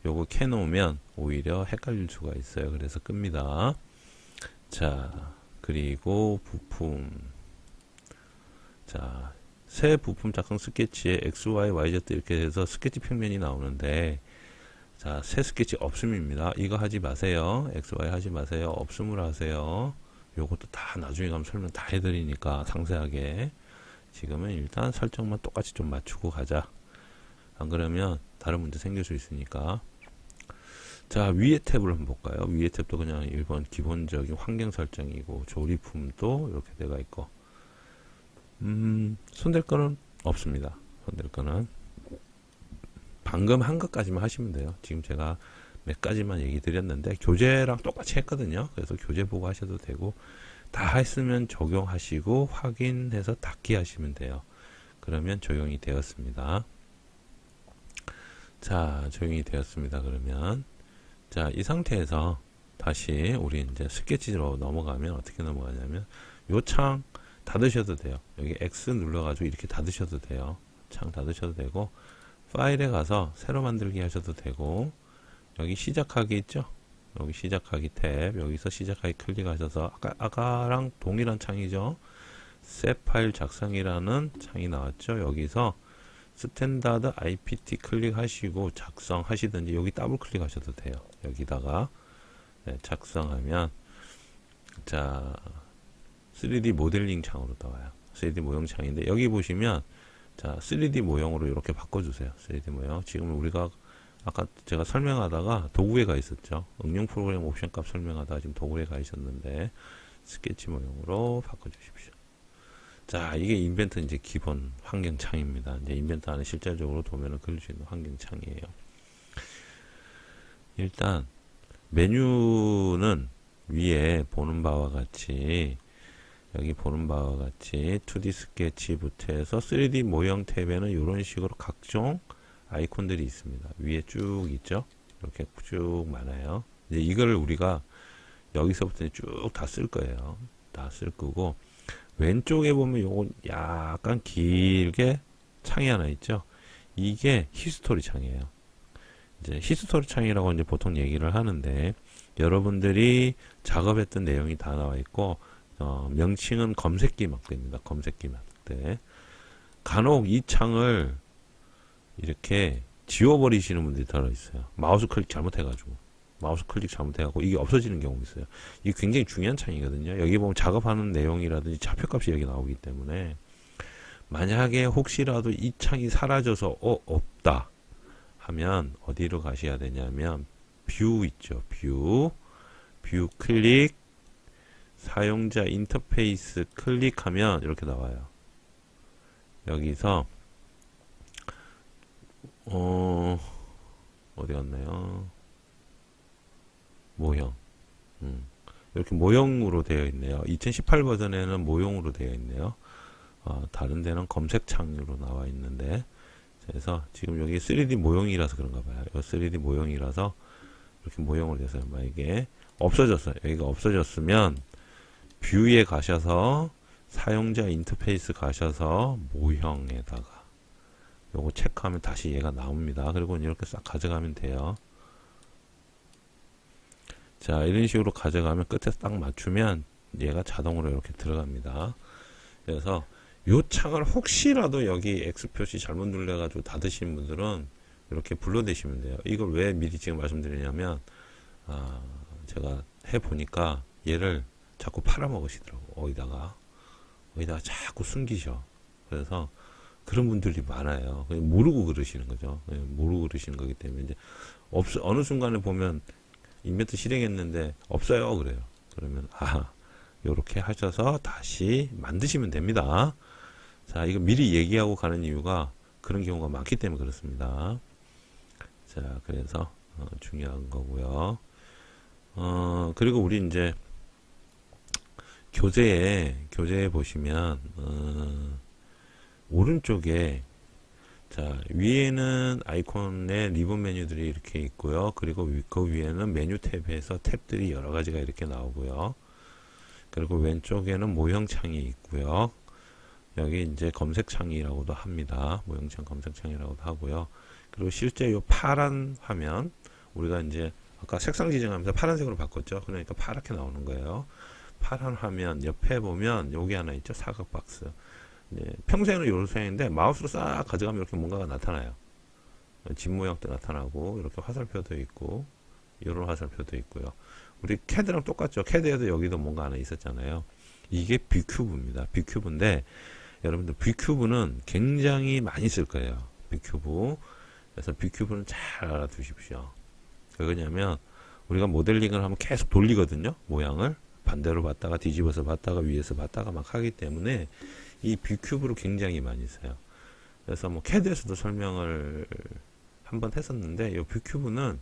S1: 요거 켜놓으면 오히려 헷갈릴 수가 있어요. 그래서 끕니다. 자, 그리고 부품. 자, 새 부품 작성 스케치에 X, Y, Y, Z 이렇게 해서 스케치 평면이 나오는데, 자, 새 스케치 없음입니다. 이거 하지 마세요. X, Y 하지 마세요. 없음으로 하세요. 요것도 다 나중에 가면 설명 다 해드리니까 상세하게. 지금은 일단 설정만 똑같이 좀 맞추고 가자. 안 그러면 다른 문제 생길 수 있으니까. 자, 위에 탭을 한번 볼까요? 위에 탭도 그냥 일본 기본적인 환경 설정이고, 조리품도 이렇게 되어 있고, 손댈 거는 없습니다. 손댈 거는 방금 한 것까지만 하시면 돼요. 지금 제가 몇 가지만 얘기 드렸는데 교재랑 똑같이 했거든요. 그래서 교재 보고 하셔도 되고, 다 했으면 적용하시고 확인해서 닫기 하시면 돼요. 그러면 적용이 되었습니다. 자, 적용이 되었습니다. 그러면 자, 이 상태에서 다시 우리 이제 스케치로 넘어가면 어떻게 넘어가냐면, 요 창 닫으셔도 돼요. 여기 X 눌러가지고 이렇게 닫으셔도 돼요. 창 닫으셔도 되고, 파일에 가서 새로 만들기 하셔도 되고, 여기 시작하기 있죠? 여기 시작하기 탭, 여기서 시작하기 클릭하셔서 아까랑 동일한 창이죠? 새 파일 작성이라는 창이 나왔죠? 여기서 스탠다드 IPT 클릭하시고 작성하시든지, 여기 더블 클릭하셔도 돼요. 여기다가 작성하면, 자, 3D 모델링 창으로 나와요. 3D 모형 창인데, 여기 보시면 자, 3D 모형으로 이렇게 바꿔주세요. 3D 모형. 지금 우리가 아까 제가 설명하다가 도구에 가 있었죠. 응용 프로그램 옵션 값 설명하다가 지금 도구에 가 있었는데, 스케치 모형으로 바꿔주십시오. 자, 이게 인벤터 이제 기본 환경 창입니다. 이제 인벤터 안에 실질적으로 도면을 그릴 수 있는 환경 창이에요. 일단 메뉴는 위에 보는 바와 같이, 여기 보는 바와 같이 2D 스케치부터 해서 3D 모형 탭에는 이런 식으로 각종 아이콘들이 있습니다. 위에 쭉 있죠? 이렇게 쭉 많아요. 이제 이거를 우리가 여기서부터 쭉 다 쓸 거예요. 다 쓸 거고, 왼쪽에 보면 요건 약간 길게 창이 하나 있죠? 이게 히스토리 창이에요. 이제 히스토리 창이라고 이제 보통 얘기를 하는데, 여러분들이 작업했던 내용이 다 나와 있고, 명칭은 검색기 막대입니다. 검색기 막대. 간혹 이 창을 이렇게 지워버리시는 분들이 들어있어요. 마우스 클릭 잘못해가지고. 이게 없어지는 경우가 있어요. 이게 굉장히 중요한 창이거든요. 여기 보면 작업하는 내용이라든지 좌표값이 여기 나오기 때문에 만약에 혹시라도 이 창이 사라져서 없다 하면 어디로 가셔야 되냐면 뷰 있죠. 뷰 클릭, 사용자 인터페이스 클릭하면 이렇게 나와요. 여기서 어디 갔나요? 모형. 이렇게 모형으로 되어 있네요. 2018 버전에는 모형으로 되어 있네요. 다른 데는 검색창으로 나와 있는데, 그래서 지금 여기 3D 모형이라서 그런가 봐요. 이거 3D 모형이라서 이렇게 모형으로 돼서요. 만약에 없어졌어요. 여기가 없어졌으면 뷰에 가셔서 사용자 인터페이스 가셔서 모형에다가 요거 체크하면 다시 얘가 나옵니다. 그리고 이렇게 싹 가져가면 돼요. 자, 이런 식으로 가져가면 끝에 딱 맞추면 얘가 자동으로 이렇게 들어갑니다. 그래서 요 창을 혹시라도 여기 X 표시 잘못 눌러가지고 닫으신 분들은 이렇게 불러대시면 돼요. 이걸 왜 미리 지금 말씀드리냐면, 제가 해보니까 얘를 자꾸 팔아먹으시더라고. 어디다가 자꾸 숨기셔. 그래서 그런 분들이 많아요. 그냥 모르고 그러시는 거죠. 모르고 그러시는 거기 때문에 이제 어느 순간에 보면 인벤트 실행했는데 없어요. 그래요. 그러면 요렇게 하셔서 다시 만드시면 됩니다. 자, 이거 미리 얘기하고 가는 이유가 그런 경우가 많기 때문에 그렇습니다. 자, 그래서 중요한 거고요. 그리고 우리 이제 교재에 보시면 오른쪽에 자, 위에는 아이콘의 리본 메뉴들이 이렇게 있고요. 그리고 그 위에는 메뉴 탭에서 탭들이 여러 가지가 이렇게 나오고요. 그리고 왼쪽에는 모형 창이 있고요. 여기 이제 검색 창이라고도 합니다. 모형창 검색 창이라고도 하고요. 그리고 실제 이 파란 화면, 우리가 이제 아까 색상 지정하면서 파란색으로 바꿨죠. 그러니까 파랗게 나오는 거예요. 파란 화면 옆에 보면 여기 하나 있죠. 사각 박스. 평소에는 이런 모양인데 마우스로 싹 가져가면 이렇게 뭔가가 나타나요. 집 모양도 나타나고 이렇게 화살표도 있고 이런 화살표도 있고요. 우리 캐드랑 똑같죠. 캐드에도 여기도 뭔가 하나 있었잖아요. 이게 뷰큐브입니다. 뷰큐브인데 여러분들 뷰큐브는 굉장히 많이 쓸 거예요. 뷰큐브. 그래서 뷰큐브는 잘 알아두십시오. 왜 그러냐면 우리가 모델링을 하면 계속 돌리거든요. 모양을 반대로 봤다가 뒤집어서 봤다가 위에서 봤다가 막 하기 때문에 이 뷰큐브를 굉장히 많이 써요. 그래서 뭐 캐드에서도 설명을 한번 했었는데 이 뷰큐브는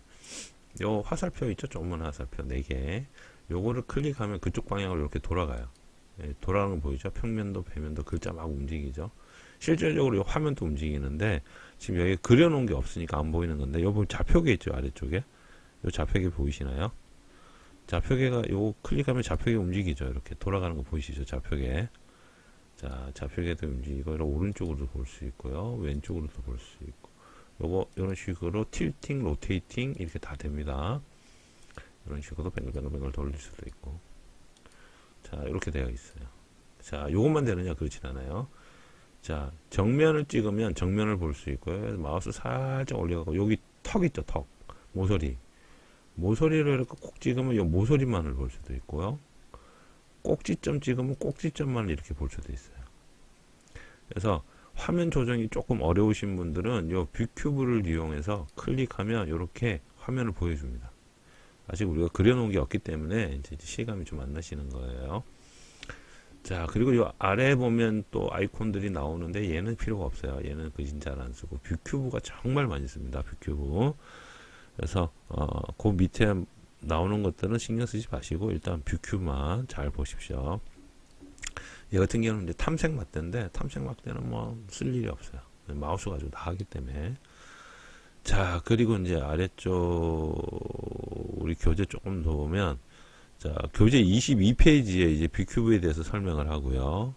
S1: 요 화살표 있죠? 조그만 화살표 4개. 요거를 클릭하면 그쪽 방향으로 이렇게 돌아가요. 돌아가는 거 보이죠? 평면도 배면도 글자 막 움직이죠. 실질적으로 이 화면도 움직이는데 지금 여기 그려놓은 게 없으니까 안 보이는 건데 요 좌표계 있죠? 아래쪽에 요 좌표계 보이시나요? 좌표계가 요 클릭하면 좌표계 움직이죠. 이렇게 돌아가는 거 보이시죠? 좌표계. 자, 좌표계도 움직이고 오른쪽으로도 볼 수 있고요. 왼쪽으로도 볼 수 있고 요거 이런 식으로 틸팅, 로테이팅 이렇게 다 됩니다. 이런 식으로 뱅글뱅글 돌릴 수도 있고. 자, 이렇게 되어 있어요. 자, 요것만 되느냐? 그렇진 않아요. 자, 정면을 찍으면 정면을 볼 수 있고요. 마우스 살짝 올려가고 여기 턱 있죠? 턱. 모서리를 이렇게 꼭 찍으면 이 모서리만을 볼 수도 있고요. 꼭지점 찍으면 꼭지점만 이렇게 볼 수도 있어요. 그래서 화면 조정이 조금 어려우신 분들은 이 뷰큐브를 이용해서 클릭하면 이렇게 화면을 보여줍니다. 아직 우리가 그려놓은 게 없기 때문에 이제 실감이 좀 안 나시는 거예요. 자, 그리고 이 아래에 보면 또 아이콘들이 나오는데 얘는 필요가 없어요. 얘는 그진 잘 안 쓰고 뷰큐브가 정말 많이 씁니다. 뷰큐브. 그래서 그 밑에 나오는 것들은 신경 쓰지 마시고 일단 뷰큐브만 잘 보십시오. 얘 같은 경우는 이제 탐색 막대인데 탐색 막대는 뭐 쓸 일이 없어요. 마우스 가지고 다 하기 때문에. 자, 그리고 이제 아래쪽 우리 교재 조금 더 보면 자, 교재 22페이지에 이제 뷰큐브에 대해서 설명을 하고요.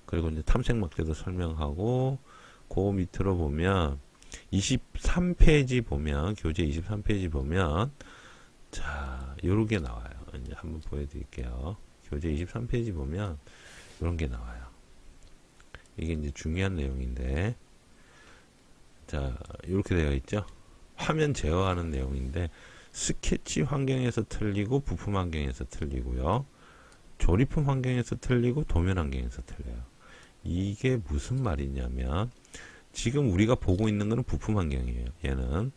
S1: 그리고 이제 탐색 막대도 설명하고 그 밑으로 보면 23페이지 보면 교재 23페이지 보면 자, 요렇게 나와요. 이제 한번 보여드릴게요. 교재 23페이지 보면 이런 게 나와요. 이게 이제 중요한 내용인데, 자, 이렇게 되어 있죠. 화면 제어하는 내용인데, 스케치 환경에서 틀리고 부품 환경에서 틀리고요. 조립품 환경에서 틀리고 도면 환경에서 틀려요. 이게 무슨 말이냐면 지금 우리가 보고 있는 거는 부품 환경이에요. 얘는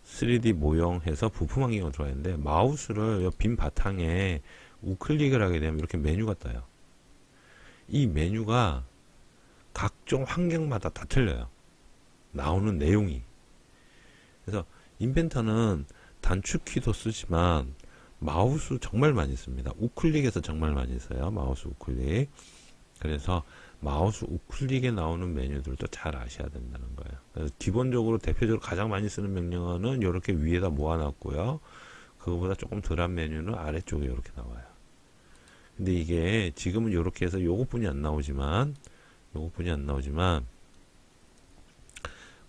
S1: 3D 모형해서 부품 환경으로 들어와 있는데 마우스를 빈 바탕에 우클릭을 하게 되면 이렇게 메뉴가 떠요. 이 메뉴가 각종 환경마다 다 틀려요. 나오는 내용이. 그래서 인벤터는 단축키도 쓰지만 마우스 정말 많이 씁니다. 우클릭에서 정말 많이 써요. 마우스 우클릭. 그래서 마우스 우클릭에 나오는 메뉴들도 잘 아셔야 된다는 거예요. 그래서 기본적으로 대표적으로 가장 많이 쓰는 명령어는 이렇게 위에다 모아놨고요. 그거보다 조금 덜한 메뉴는 아래쪽에 이렇게 나와요. 근데 이게 지금은 이렇게 해서 요것뿐이 안 나오지만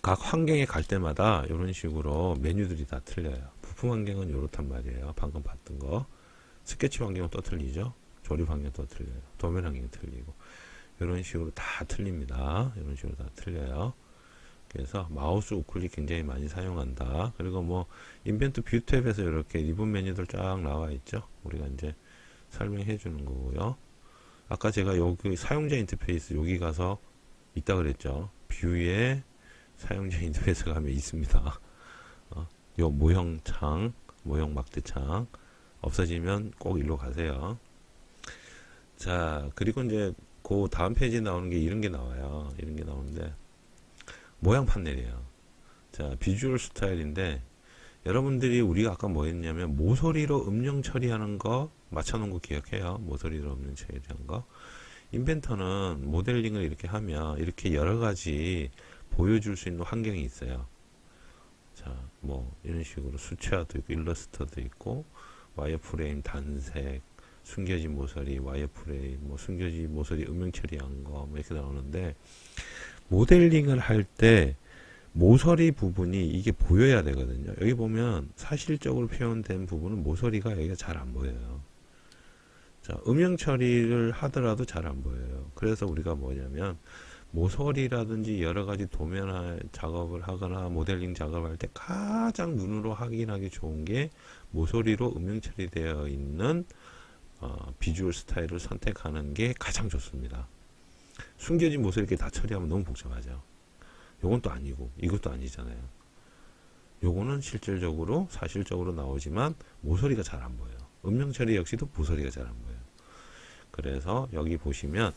S1: 각 환경에 갈 때마다 이런 식으로 메뉴들이 다 틀려요. 부품 환경은 이렇단 말이에요. 방금 봤던 거. 스케치 환경은 또 틀리죠. 조립 환경은 또 틀려요. 도면 환경은 틀리고. 이런 식으로 다 틀립니다. 이런 식으로 다 틀려요. 그래서 마우스 우클릭 굉장히 많이 사용한다. 그리고 뭐 인벤트 뷰 탭에서 이렇게 리본 메뉴들 쫙 나와 있죠. 우리가 이제 설명해 주는 거고요. 아까 제가 여기 사용자 인터페이스 여기 가서 있다 그랬죠. 뷰에 사용자 인터페이스 가면 있습니다. 요 모형창, 모형 막대창 없어지면 꼭 일로 가세요. 자, 그리고 이제 그 다음 페이지에 나오는 게 이런 게 나와요. 이런 게 나오는데 모양 판넬이에요. 자, 비주얼 스타일인데 여러분들이 우리가 아까 뭐 했냐면 모서리로 음영 처리하는 거 맞춰놓은 거 기억해요. 모서리로 음영 처리하는 거. 인벤터는 모델링을 이렇게 하면 이렇게 여러 가지 보여줄 수 있는 환경이 있어요. 자, 뭐 이런 식으로 수채화도 있고 일러스트도 있고 와이어프레임 단색, 숨겨진 모서리, 와이어프레임, 뭐 숨겨진 모서리 음영 처리한 거 뭐 이렇게 나오는데 모델링을 할 때 모서리 부분이 이게 보여야 되거든요. 여기 보면 사실적으로 표현된 부분은 모서리가 여기가 잘 안 보여요. 자, 음영 처리를 하더라도 잘 안 보여요. 그래서 우리가 뭐냐면 모서리라든지 여러 가지 도면 작업을 하거나 모델링 작업을 할 때 가장 눈으로 확인하기 좋은 게 모서리로 음영 처리되어 있는 비주얼 스타일을 선택하는 게 가장 좋습니다. 숨겨진 모서리 이렇게 다 처리하면 너무 복잡하죠. 요건 또 아니고 이것도 아니잖아요. 요거는 실질적으로 사실적으로 나오지만 모서리가 잘 안 보여요. 음영 처리 역시도 모서리가 잘 안 보여요. 그래서 여기 보시면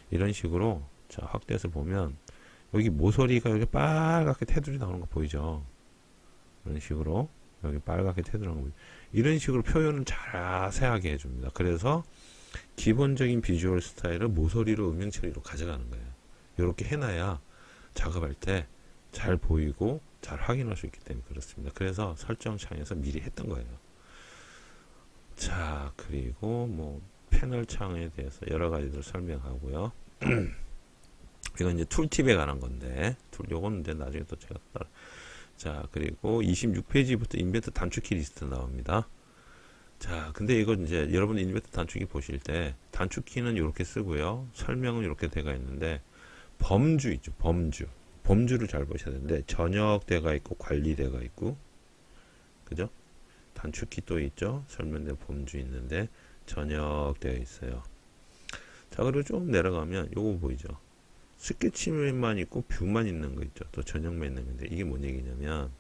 S1: 이런 식으로 자, 확대해서 보면 여기 모서리가 여기 빨갛게 테두리 나오는 거 보이죠? 이런 식으로 여기 빨갛게 테두리 나오는 거 보이죠? 이런 식으로 표현을 자세하게 해줍니다. 그래서 기본적인 비주얼 스타일을 모서리로 음영 처리로 가져가는 거예요. 이렇게 해놔야 작업할 때 잘 보이고 잘 확인할 수 있기 때문에 그렇습니다. 그래서 설정 창에서 미리 했던 거예요. 자, 그리고 뭐 패널 창에 대해서 여러 가지들 설명하고요. 이건 이제 툴팁에 관한 건데, 요건 이제 나중에 또 제가 따라. 자, 그리고 26페이지부터 인벤트 단축키 리스트 나옵니다. 자, 근데 이거 이제 여러분 인벤트 단축키 보실 때 단축키는 이렇게 쓰고요. 설명은 이렇게 되어 있는데 범주 있죠. 범주를 잘 보셔야 되는데 전역대가 있고 관리대가 있고, 그죠? 단축키 또 있죠. 설명된 범주 있는데 전역되어 있어요. 자, 그리고 좀 내려가면 요거 보이죠. 스케치만 있고 뷰만 있는 거 있죠. 또 전역만 있는 건데 이게 뭔 얘기냐면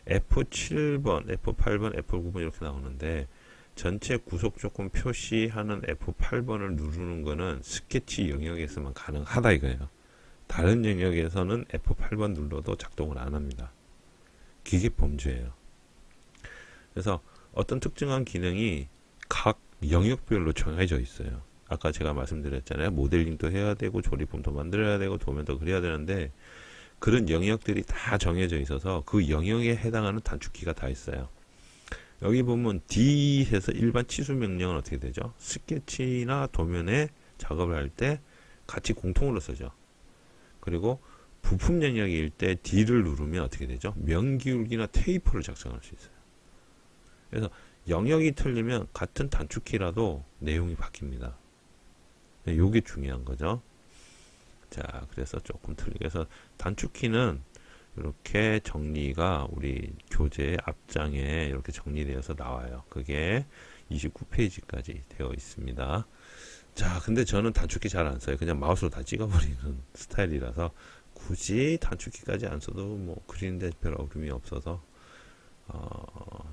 S1: F7번, F8번, F9번 이렇게 나오는데 전체 구속 조건 표시하는 F8번을 누르는 거는 스케치 영역에서만 가능하다 이거예요. 다른 영역에서는 F8번 눌러도 작동을 안 합니다. 기계 범주예요. 그래서 어떤 특정한 기능이 각 영역별로 정해져 있어요. 아까 제가 말씀드렸잖아요. 모델링도 해야 되고 조립품도 만들어야 되고 도면도 그려야 되는데 그런 영역들이 다 정해져 있어서 그 영역에 해당하는 단축키가 다 있어요. 여기 보면 D 해서 일반 치수 명령은 어떻게 되죠? 스케치나 도면에 작업을 할 때 같이 공통으로 쓰죠. 그리고 부품 영역일 때 D를 누르면 어떻게 되죠? 명기울기나 테이프를 작성할 수 있어요. 그래서 영역이 틀리면 같은 단축키라도 내용이 바뀝니다. 요게 중요한 거죠. 자, 그래서 조금 틀리게 해서 단축키는 이렇게 정리가 우리 교재 앞장에 이렇게 정리되어서 나와요. 그게 29페이지까지 되어 있습니다. 자, 근데 저는 단축키 잘 안 써요. 그냥 마우스로 다 찍어버리는 스타일이라서 굳이 단축키까지 안 써도 뭐 그리는데 별 어려움이 없어서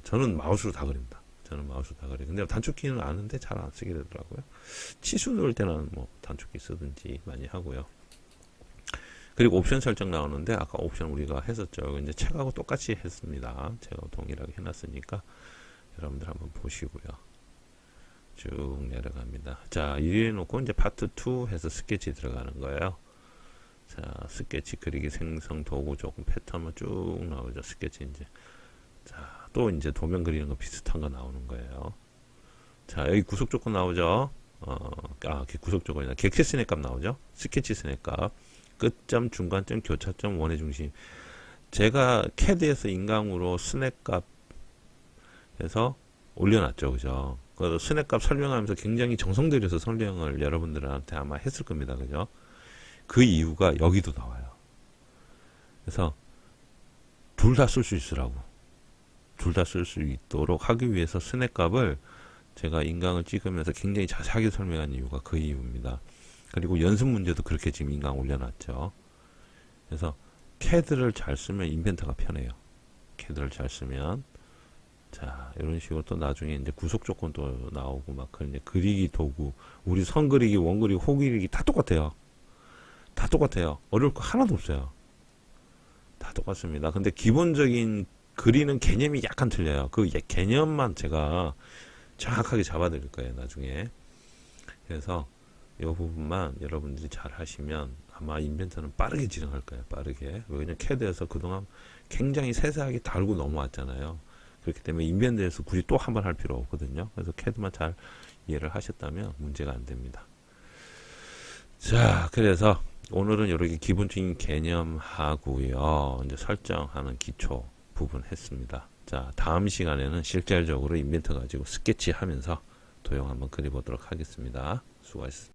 S1: 저는 마우스로 다 그립니다. 저는 마우스로 다 그려요. 근데 단축키는 아는데 잘 안 쓰게 되더라고요. 치수 넣을 때는 뭐 단축키 쓰든지 많이 하고요. 그리고 옵션 설정 나오는데 아까 옵션 우리가 했었죠. 이제 책하고 똑같이 했습니다. 책하고 동일하게 해놨으니까 여러분들 한번 보시고요. 쭉 내려갑니다. 자, 이래 놓고 이제 파트 2 해서 스케치 들어가는 거예요. 자, 스케치 그리기 생성 도구 조금 패턴만 쭉 나오죠. 스케치 이제. 자, 또 이제 도면 그리는 거 비슷한 거 나오는 거예요. 자, 여기 구속 조건 나오죠. 구속 조건이나 객체 스냅 값 나오죠. 스케치 스냅 값. 끝점, 중간점, 교차점, 원의 중심. 제가 CAD에서 인강으로 스냅 값 해서 올려놨죠. 그죠? 그 스냅 값 설명하면서 굉장히 정성 들여서 설명을 여러분들한테 아마 했을 겁니다. 그죠? 그 이유가 여기도 나와요. 그래서 둘 다 쓸 수 있으라고. 둘 다 쓸 수 있도록 하기 위해서 스냅 값을 제가 인강을 찍으면서 굉장히 자세하게 설명한 이유가 그 이유입니다. 그리고 연습 문제도 그렇게 지금 인강 올려놨죠. 그래서 CAD를 잘 쓰면 인벤터가 편해요. CAD를 잘 쓰면. 자, 이런 식으로 또 나중에 이제 구속 조건도 나오고 막 그런 그리기 도구, 우리 선 그리기, 원 그리기, 호 그리기 다 똑같아요. 다 똑같아요. 어려울 거 하나도 없어요. 다 똑같습니다. 근데 기본적인 그리는 개념이 약간 틀려요. 그 개념만 제가 정확하게 잡아드릴 거예요. 나중에. 그래서 이 부분만 여러분들이 잘 하시면 아마 인벤터는 빠르게 진행할 거예요. 빠르게. 왜냐면 CAD에서 그동안 굉장히 세세하게 다루고 넘어왔잖아요. 그렇기 때문에 인벤터에서 굳이 또 한 번 할 필요 없거든요. 그래서 CAD만 잘 이해를 하셨다면 문제가 안 됩니다. 자, 그래서 오늘은 이렇게 기본적인 개념하고요. 이제 설정하는 기초 부분 했습니다. 자, 다음 시간에는 실질적으로 인벤터 가지고 스케치 하면서 도형 한번 그려보도록 하겠습니다. 수고하셨습니다.